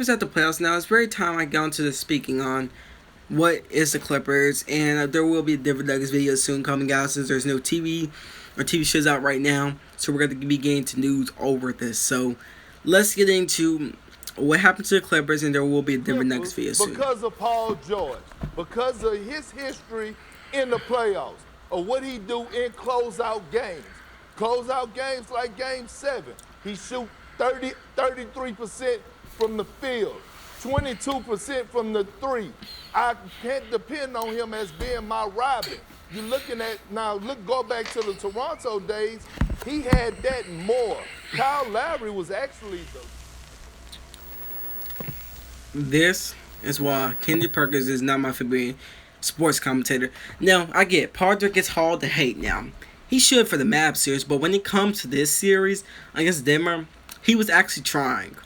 Clippers at the playoffs now. It's very time I got into the speaking on what is the Clippers, and there will be a Denver Nuggets video soon coming out since there's no TV or TV shows out right now. So we're going to be getting to news over this. So let's get into what happened to the Clippers, and there will be a Denver Nuggets video soon. Because of Paul George, because of his history in the playoffs, or what he do in closeout games. Closeout games like Game 7. He shoot 33% from the field, 22% from the three. I can't depend on him as being my Robin. You're looking at, now go back to the Toronto days, he had that more. Kyle Lowry was actually This is why Kendrick Perkins is not my favorite sports commentator. Now, I get Paul George gets hauled to hate now. He should for the Mavs series, but when it comes to this series against Denver, he was actually trying.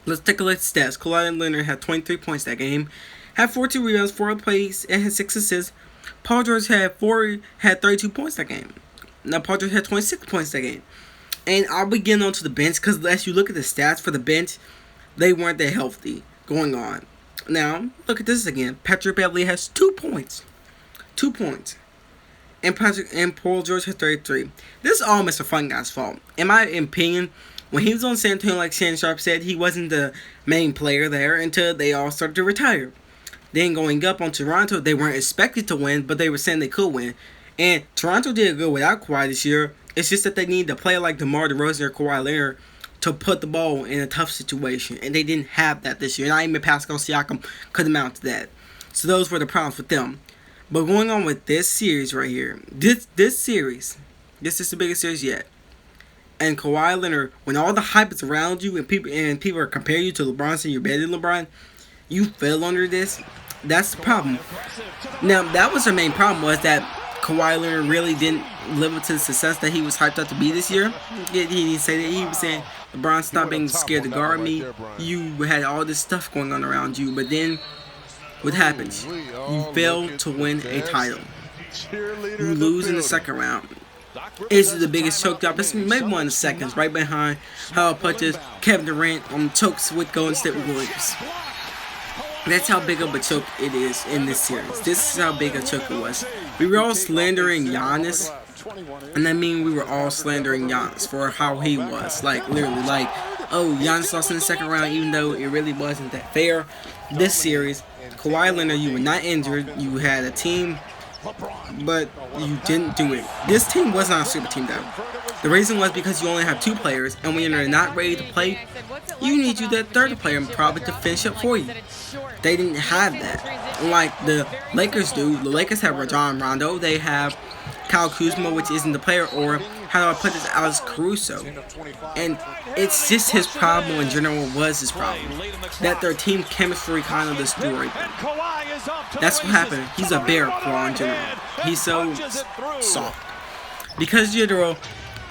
Let's take a look at stats. Kawhi Leonard had 23 points that game, had 14 rebounds, 4 plays, and had 6 assists. Paul George had 32 points that game. Now, Paul George had 26 points that game. And I'll be getting onto the bench because as you look at the stats for the bench, they weren't that healthy going on. Now, look at this again. Patrick Beverley has 2 points. 2 points. And Paul George has 33. This is all Mr. Fun Guy's fault. In my opinion, when he was on San Antonio, like Shannon Sharp said, he wasn't the main player there until they all started to retire. Then going up on Toronto, they weren't expected to win, but they were saying they could win. And Toronto did good without Kawhi this year. It's just that they need a player like DeMar DeRozan or Kawhi Leonard to put the ball in a tough situation. And they didn't have that this year. Not even Pascal Siakam could amount to that. So those were the problems with them. But going on with this series right here. This series, this is the biggest series yet. And Kawhi Leonard, when all the hype is around you and people are comparing you to LeBron saying you're better than LeBron, you fell under this. That's the problem. Now, that was their main problem, was that Kawhi Leonard really didn't live up to the success that he was hyped up to be this year. He didn't say that. He was saying, LeBron, stop being scared to guard me. You had all this stuff going on around you. But then, what happens? You fail to win a title. You lose in the second round. It's the biggest choke job. It's maybe one of the seconds, right behind how I put this. Kevin Durant on chokes with Golden State Warriors. That's how big of a choke it is in this series. This is how big a choke it was. We were all slandering Giannis, and I mean we were all slandering Giannis for how he was. Like, literally, like, oh, Giannis lost in the second round, even though it really wasn't that fair. This series, Kawhi Leonard, you were not injured. You had a team, but you didn't do it. This team was not a super team, though. The reason was because you only have 2 players, and when you're not ready to play, you need that third player probably to finish up for you. They didn't have that. Like the Lakers do. The Lakers have Rajon Rondo. They have Kyle Kuzma, which isn't the player, or how do I put this, Alex Caruso. And it's just his problem in general was his problem. That their team chemistry kind of destroyed them. That's what happened. He's a bear claw in general. He's so soft. Because general,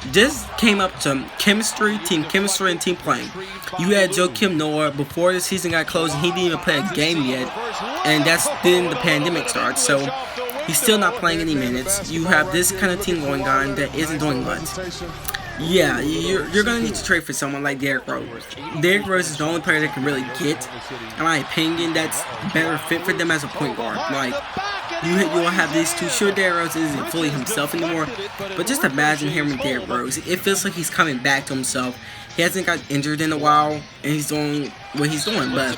this came up to chemistry, and team playing. You had Joakim Noah before the season got closed, and he didn't even play a game yet. And that's then the pandemic started. So he's still not playing any minutes. You have this kind of team going on that isn't doing much. Yeah, you're going to need to trade for someone like Derrick Rose. Derrick Rose is the only player that can really get, in my opinion, that's better fit for them as a point guard. Like, you will have these two. Sure, Derrick Rose isn't fully himself anymore, but just imagine him with Derrick Rose. It feels like he's coming back to himself. He hasn't got injured in a while, and he's doing what he's doing, but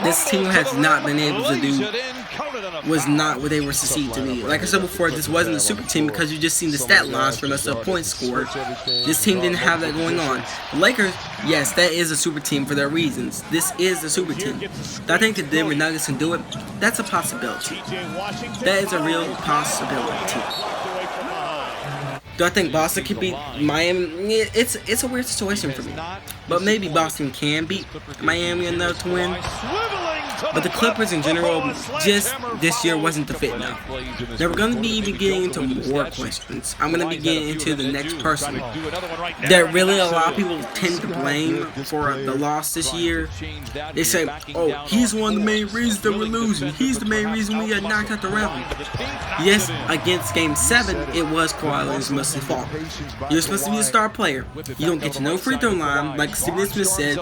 this team has not been able to do, was not what they were succeeded to be. Like I said before, this wasn't a super team because you just seen the stat lines for most of the points scored. This team didn't have that going on. The Lakers, yes, that is a super team for their reasons. This is a super team. Do I think the Denver Nuggets can do it? That's a possibility. That is a real possibility. Do I think Boston can beat Miami? It's a weird situation for me. But maybe Boston can beat Miami enough to win. But the Clippers in general, just this year wasn't the fit enough. Now we're going to be even getting into more questions. I'm going to be getting into the next person that really a lot of people tend to blame for the loss this year. They say, oh, he's one of the main reasons that we're losing. He's the main reason we got knocked out the round. Yes, against Game 7, it was Kawhi Leonard's mostly fault. You're supposed to be a star player. You don't get to no free throw line, like Stephen Smith said.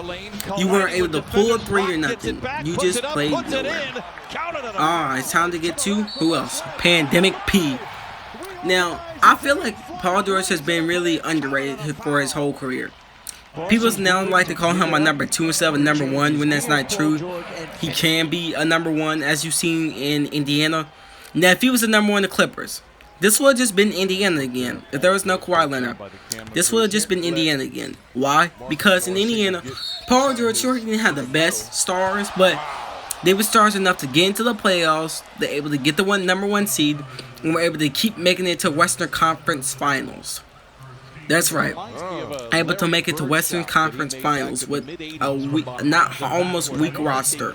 You weren't able to pull a 3 or nothing. You just played nowhere. It's time to get to who else? Pandemic P. Now, I feel like Paul George has been really underrated for his whole career. People now like to call him a number 2 instead of a number 1 when that's not true. He can be a number 1, as you've seen in Indiana. Now, if he was a number 1 in the Clippers, this would have just been Indiana again. If there was no Kawhi Leonard, this would have just been Indiana again. Why? Because in Indiana, Paul George sure didn't have the best stars, but they were stars enough to get into the playoffs. They're able to get the number 1 seed, and were able to keep making it to Western Conference Finals. That's right. Able to make it to Western Conference Finals with a almost weak roster.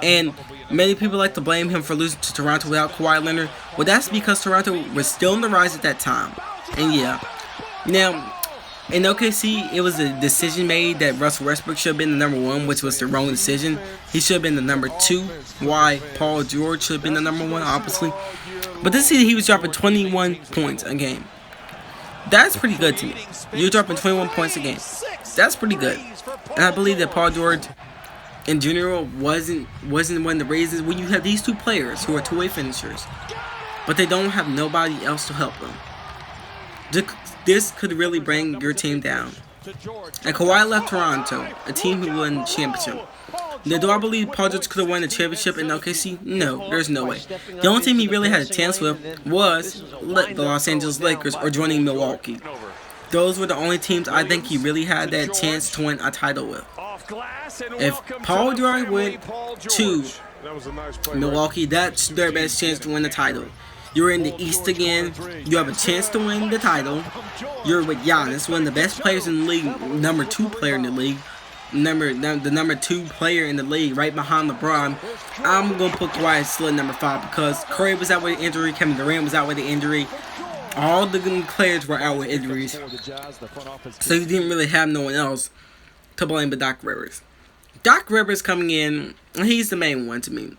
And many people like to blame him for losing to Toronto without Kawhi Leonard. Well, that's because Toronto was still on the rise at that time. And yeah. Now, in OKC, it was a decision made that Russell Westbrook should have been the number 1, which was the wrong decision. He should have been the number 2. Why Paul George should have been the number 1, obviously. But this season, he was dropping 21 points a game. That's pretty good to me. You're dropping 21 points a game. That's pretty good. And I believe that Paul George, in general, wasn't one of the reasons when you have these 2 players who are two-way finishers, but they don't have nobody else to help them. This could really bring your team down. And Kawhi left Toronto, a team who won the championship. Now, do I believe Paul George could have won the championship in OKC? No, there's no way. The only team he really had a chance with was the Los Angeles Lakers or joining Milwaukee. Those were the only teams I think he really had that chance to win a title with. If Paul George went to Milwaukee, that's their best chance to win the title. You're in the East again. You have a chance to win the title. You're with Giannis, one of the best players in the league, number 2 player in the league. The number 2 player in the league, right behind LeBron. I'm going to put Kawhi still at number 5 because Curry was out with injury, Kevin Durant was out with the injury. All the good players were out with injuries. So you didn't really have no one else to blame but Doc Rivers. Doc Rivers coming in, he's the main one to me.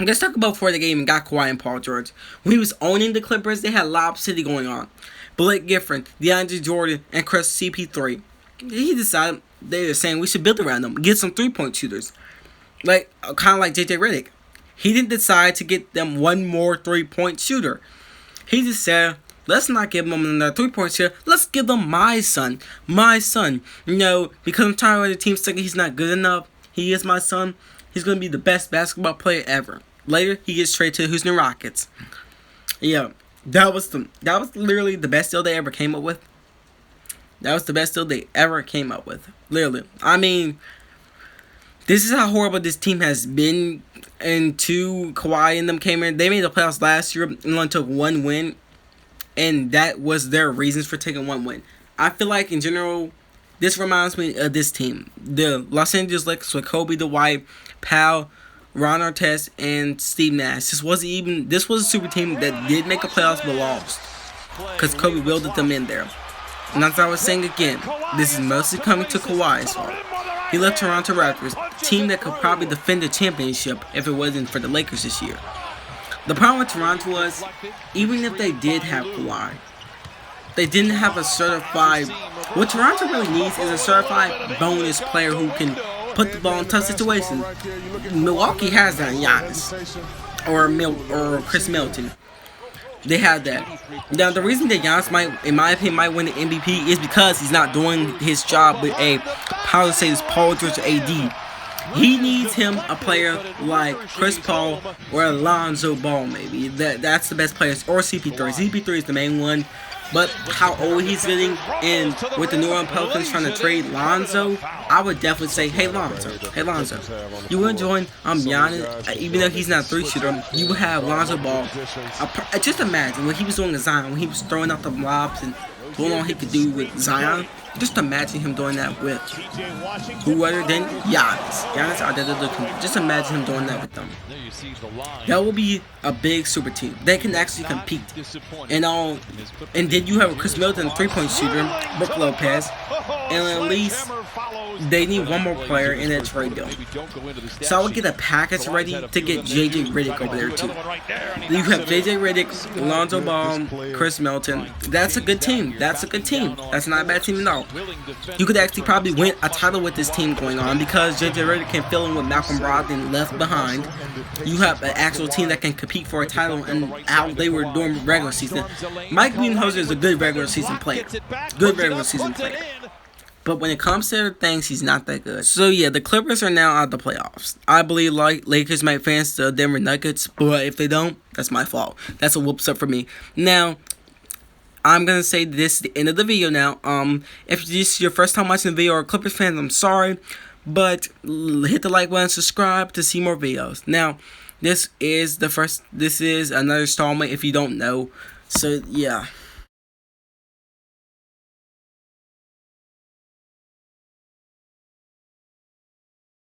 Let's talk about before the game and got Kawhi and Paul George. When he was owning the Clippers, they had Lob City going on. Blake Griffin, DeAndre Jordan, and Chris CP3. He decided they were saying we should build around them, get some 3-point shooters, kind of like JJ Redick. He didn't decide to get them one more 3-point shooter. He just said, let's not give them another 3-point shooter. Let's give them my son. You know, because I'm tired of the team thinking he's not good enough. He is my son. He's gonna be the best basketball player ever. Later, he gets traded to the Houston Rockets. Yeah, that was literally the best deal they ever came up with. That was the best deal they ever came up with. Literally. I mean, this is how horrible this team has been. Until Kawhi and them came in. They made the playoffs last year and only took 1 win. And that was their reasons for taking 1 win. I feel like, in general, this reminds me of this team. The Los Angeles Lakers with Kobe Dwight, Powell, Ron Artest, and Steve Nash. This was a super team that did make a playoffs but lost. Because Kobe wielded them in there. And as I was saying again, this is mostly coming to Kawhi's fault. He left Toronto Raptors, a team that could probably defend the championship if it wasn't for the Lakers this year. The problem with Toronto was, even if they did have Kawhi, they didn't have a certified... What Toronto really needs is a certified bonus player who can put the ball in tough situations. Milwaukee has that in Giannis. Or Chris Middleton. They have that. Now, the reason that Giannis might, in my opinion, might win the MVP is because he's not doing his job with a power to say this Paul George AD. He needs him a player like Chris Paul or Alonzo Ball, maybe. That's the best players. Or CP3. CP3 is the main one. But how old he's getting, and with the New Orleans Pelicans trying to trade Lonzo, I would definitely say, hey Lonzo, you want to join Giannis, even though he's not a 3-shooter, you would have Lonzo Ball. Just imagine what he was doing in Zion, when he was throwing out the lobs and how long he could do with Zion. Just imagine him doing that with who other than Giannis. Giannis Antetokounmpo. Just imagine him doing that with them. That will be a big super team. They can actually compete. And then you have a Chris Middleton, 3-point shooter, Brook Lopez, and at least they need one more player in that trade deal. So I would get a package ready to get JJ Redick over there too. You have JJ Redick, Lonzo Ball, Chris Middleton. That's a good team. That's a good team. That's not a bad team at all. You could actually probably win a title with this team going on because JJ Redick can fill in with Malcolm Brogdon left behind. You have an actual team that can compete for a title and how they were doing regular season. Mike Budenholzer is a good regular season player. Good regular season player. But when it comes to other things, he's not that good. So yeah, the Clippers are now out of the playoffs. I believe like Lakers might fans the Denver Nuggets, but if they don't, that's my fault. That's a whoops up for me. Now, I'm gonna say this at the end of the video now. If this is your first time watching the video or a Clippers fan, I'm sorry. But hit the like button, subscribe to see more videos. Now, this is another installment if you don't know. So yeah.